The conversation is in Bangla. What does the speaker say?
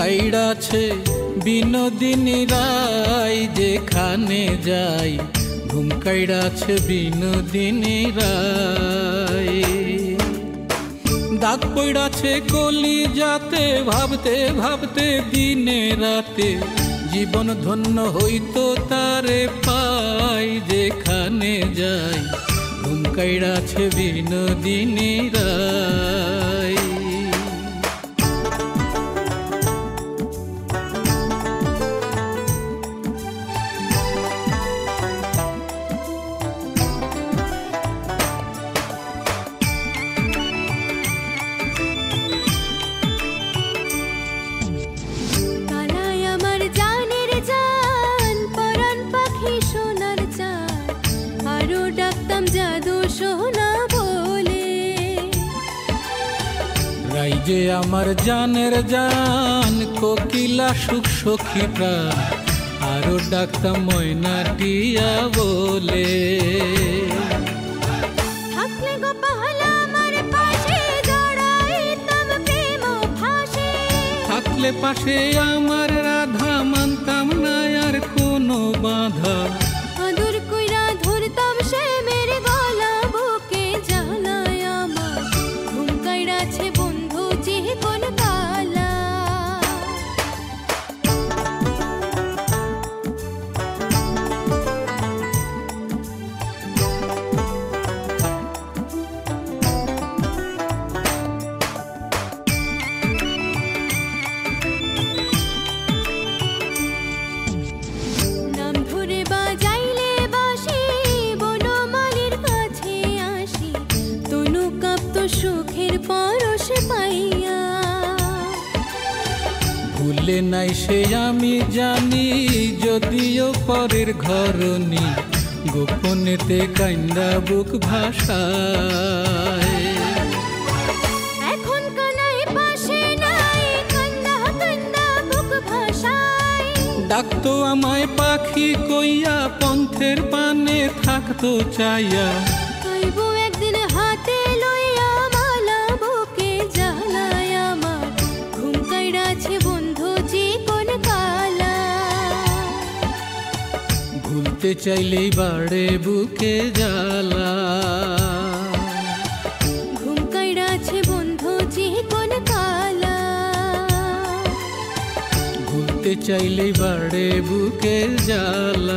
কাইড়াছে বিনোদিনী রায়, যেখানে যাই ঘুম কাইড়াছে বিনোদিনী রায়। দাগ পড়াছে কলিজাতে ভাবতে ভাবতে দিনে রাতে, জীবন ধন্য হইতো তারে পাই, যেখানে যাই ঘুম কাইড়াছে বিনোদিনী রায়। যে আমার জানের জান, কোকিলা সুখ সখী প্রাণ, আরো ডাকতাম ময়না টিয়া বলে। থাকলে গো পাহালা আমার পাশে, জড়াইতাম প্রেম ফাঁসে। থাকলে পাশে আমার রাধা, মানতাম না আর কোনো বাধা। আদর কইরা ধরতাম সে মেরে গলা, বুকে জ্বালায় আমার ঘুম কাইড়াছে বন্ধু যে কোন কালা। নাম ধরে বাজাইলে বাঁশি, বনমালীর কাছে আসি, তনু কাঁপতো সুখের পরশ পাইয়া। ভুলে নাই সে আমি জানি, যদিও পরের ঘরনি, গোপনেতে কাইন্দা বুক ভাষায়। এখন কানাই পাশে নাই, কান্দা কান্দা বুক ভাষায়। ডাকতো আমায় পাখি কইয়া, পন্থের পানে থাকতো চাইয়া। আইব একদিন হাতে লইয়া মালা, বুকে জ্বালায় আমার ঘুম কাইড়াছে বন্ধু যে কোন কালা। ভুলতে চাইলেই বাড়ে বুকে জ্বালা, ঘুম কাইড়াছে বন্ধু যে কোন কালা। ভুলতে চাইলেই বাড়ে বুকে জ্বালা।